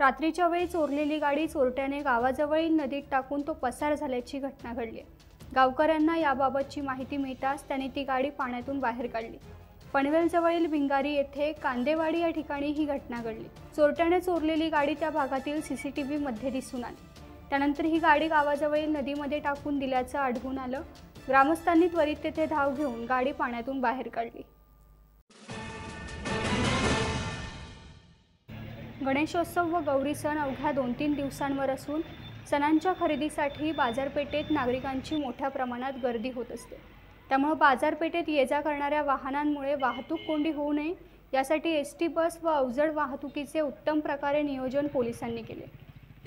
रात्रीच्या वेळी चोरलेली गाडी चोरट्याने गावाजवळील नदीत टाकून तो पसार झाल्याची घटना घडली। गावकऱ्यांना याबाबतची माहिती मिळताच त्यांनी ती गाडी पाण्यातून बाहेर काढली। पनवेलजवळील भिंगारी येथे कांदेवाडी या ठिकाणी ही घटना घडली। चोरट्याने चोरलेली गाडी त्या भागातील सीसीटीव्ही मध्ये दिसून आली। त्यानंतर ही गाडी गावाजवळील नदीमध्ये टाकून दिल्याचं आढळून आलं। ग्रामस्थांनी त्वरित तेथे धाव घेऊन गाडी पाण्यातून बाहेर काढली। गणेशोत्सव व गौरी सण अवघ्या 2-3 दिवसांवर असून सणांच्या खरेदीसाठी बाजारपेठेत नागरिकांची मोठ्या प्रमाणात गर्दी होत असते। त्यामुळे बाजारपेठेत ये-जा करणाऱ्या वाहनांमुळे वाहतूक कोंडी होऊ नये यासाठी एसटी बस व अवजड वाहतुकीचे उत्तम प्रकारे नियोजन पोलिसांनी केले।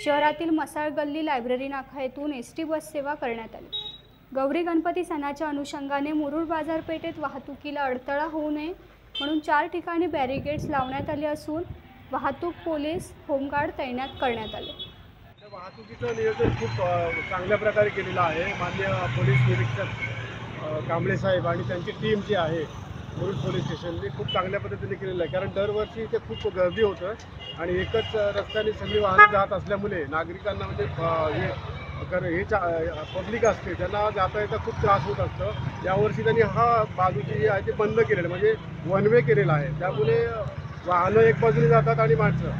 शहरातील मसाळ गल्ली लायब्ररी नाका येथून एसटी बस सेवा करण्यात आली। गौरी गणपती सणाच्या अनुषंगाने मुरुड बाजारपेठेत वाहतुकीला अडथळा होऊ नये म्हणून 4 ठिकाणी बॅरिकेड्स लावण्यात आले असून वाहतूक पोलीस होमगार्ड तैनात करण्यात आले। वाहतुकीचं नियोजन खूप चांगल्या प्रकारे केलेलं आहे। माननीय पोलीस निरीक्षक कांबळे साहेब आणि त्यांची टीम जी आहे मुरुड पोलीस स्टेशनने खूप चांगल्या पद्धतीने केलेलं आहे। कारण दरवर्षी इथे खूप गर्दी होतं आणि एकच रस्त्याने सगळी वाहनं जात असल्यामुळे नागरिकांना म्हणजे हे पब्लिक असते त्यांना जाता येता खूप त्रास होत असतं। यावर्षी त्यांनी हा बाजू जी आहे ती बंद केलेलं म्हणजे वन वे केलेला आहे। त्यामुळे वाहनं एक बाजूने जातात आणि माणसं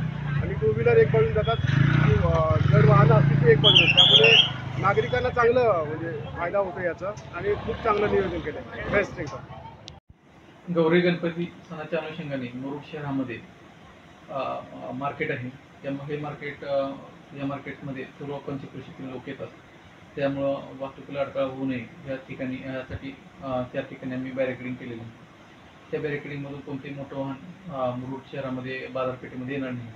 आणि 2 व्हीलर एक बाजूने जातात। जर वाहनं असतील ती एक बाजूने, त्यामुळे नागरिकांना चांगलं म्हणजे फायदा होतो याचा आणि खूप चांगलं नियोजन केलं आहे। बेस्ट एकदम। गौरी गणपती सणाच्या अनुषंगाने मुरुड शहरामध्ये मार्केट आहे। त्यामुळे या मार्केटमध्ये सर्व पंचक्रोशीतील लोक येतात। त्यामुळं वाहतुकीला अडथळा होऊ नये यासाठी 4 ठिकाणी आम्ही बॅरिकेडिंग केलेली आहे। त्या बॅरिकेडिंगमधून कोणतेही मोठं वाहन मुरुड शहरामध्ये बाजारपेठेमध्ये येणार नाही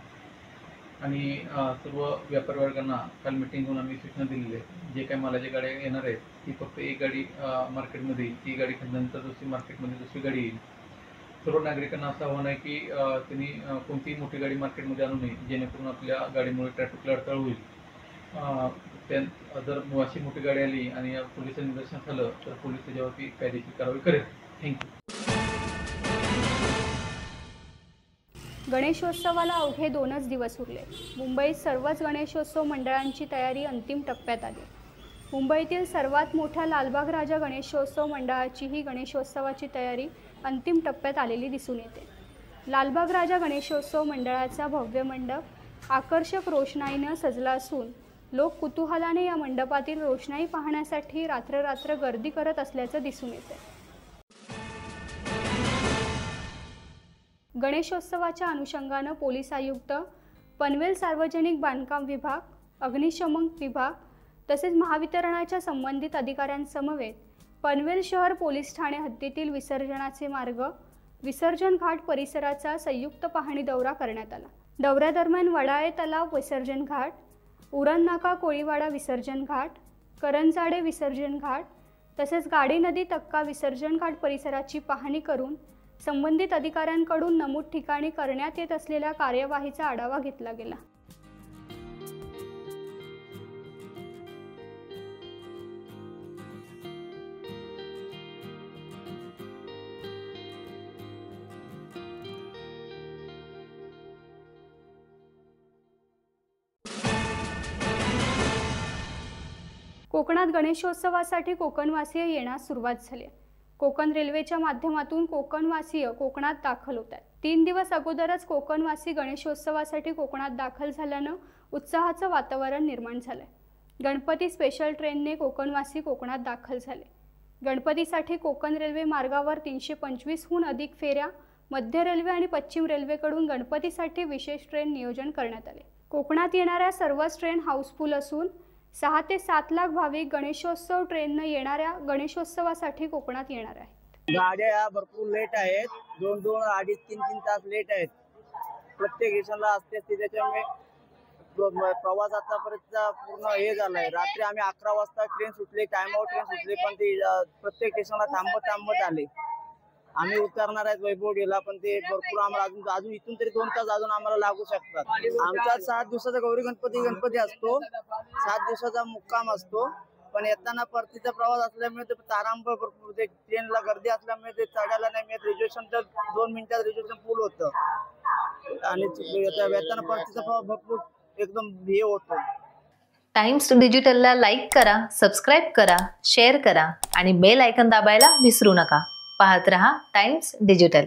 आणि सर्व व्यापारी वर्गांना काल मीटिंग होऊन आम्ही सूचना दिलेली आहे। जे काही मालाच्या गाड्या येणार आहेत ती फक्त एक गाडी मार्केटमध्ये येईल, ती गाडी खाल्ल्यानंतर दुसरी मार्केटमध्ये दुसरी गाडी येईल। सर्व नागरिकांना असं आव्हान आहे की त्यांनी कोणतीही मोठी गाडी मार्केटमध्ये आणू नये जेणेकरून आपल्या गाडीमुळे ट्रॅफिकला अडथळा होईल। जर अशी मोठी गाडी आली आणि पोलिसांनी निदर्शन झालं तर पोलीस त्याच्यावरती कायदेशीर कारवाई करेल। थँक्यू। गणेशोत्सवाला अवघे 2च दिवस उरले। मुंबईत सर्वच गणेशोत्सव मंडळांची तयारी अंतिम टप्प्यात आली। मुंबईतील सर्वात मोठ्या लालबाग राजा गणेशोत्सव मंडळाचीही गणेशोत्सवाची तयारी अंतिम टप्प्यात आलेली दिसून येते। लालबाग राजा गणेशोत्सव मंडळाचा भव्य मंडप आकर्षक रोषणाईने सजला असून लोक कुतूहलाने या मंडपातील रोषणाई पाहण्यासाठी रात्र गर्दी करत असल्याचं दिसून येते। गणेशोत्सवाच्या अनुषंगाने पोलीस आयुक्त, पनवेल सार्वजनिक बांधकाम विभाग, अग्निशमन विभाग तसेच महावितरणाच्या संबंधित अधिकाऱ्यांसमवेत पनवेल शहर पोलीस ठाणे हद्दीतील विसर्जनाचे मार्ग, विसर्जन घाट परिसराचा संयुक्त पाहणी दौरा करण्यात आला। दौऱ्यादरम्यान वडाळे तलाव विसर्जन घाट, उरण नाका कोळीवाडा विसर्जन घाट, करंजाडे विसर्जन घाट तसेच गाडी नदी तक्का विसर्जन घाट परिसराची पाहणी करून संबंधित अधिकाऱ्यांकडून नमूद ठिकाणी करण्यात येत असलेल्या कार्यवाहीचा आढावा घेतला गेला। कोकणात गणेशोत्सवासाठी कोकणवासीय येण्यास सुरुवात झाली। कोकण रेल्वेच्या माध्यमातून कोकणवासीय कोकणात दाखल होत आहेत। 3 दिवस अगोदरच कोकणवासी गणेशोत्सवासाठी कोकणात दाखल झाल्यानं उत्साहाचं वातावरण निर्माण झालंय। गणपती स्पेशल ट्रेनने कोकणवासी कोकणात दाखल झाले। गणपतीसाठी कोकण रेल्वे मार्गावर 325हून अधिक फेऱ्या, मध्य रेल्वे आणि पश्चिम रेल्वेकडून गणपतीसाठी विशेष ट्रेन नियोजन करण्यात आले। कोकणात येणाऱ्या सर्वच ट्रेन हाऊसफुल असून 6 ते 7 लाख भाविक गणेशोत्सव ट्रेनने येणाऱ्या गणेशोत्सवासाठी कोकणात येणार आहेत। गाड्या भरपूर लेट आहेत, 2-2, 2.5-3 तास लेट आहेत। प्रत्येक स्टेशनला असते त्याच्यामुळे प्रवास आतापर्यंत पूर्ण हे झालाय। रात्री आम्ही 11 वाजता ट्रेन सुटली, टाइमआउट ट्रेन सुटली, पण ती प्रत्येक स्टेशनला थांबत आले। आम्ही उतरणार आहेत वैभववाडीला, पण ते भरपूर आम्हाला अजून इथून तरी 2 तास अजून आम्हाला लागू शकतात। आमचा 7 दिवसाचा गौरी गणपती असतो, 7 दिवसाचा मुक्काम असतो। पण येताना परतीचा प्रवास असल्यामुळे ते तारांबळ भरपूर, ते ट्रेनला गर्दी असल्यामुळे ते चढायला नाही मिळत। रिझर्वेशन तर 2 मिनिटात रिझर्वेशन फुल होतं। आणि त्या वेतन पावतीचा प्रभाव भरपूर एकदम हे होतो. टाइम्स डिजिटलला लाईक करा, सबस्क्राईब करा, शेअर करा आणि बेल आयकॉन दाबायला विसरू नका. पाहत रहा टाइम्स डिजिटल.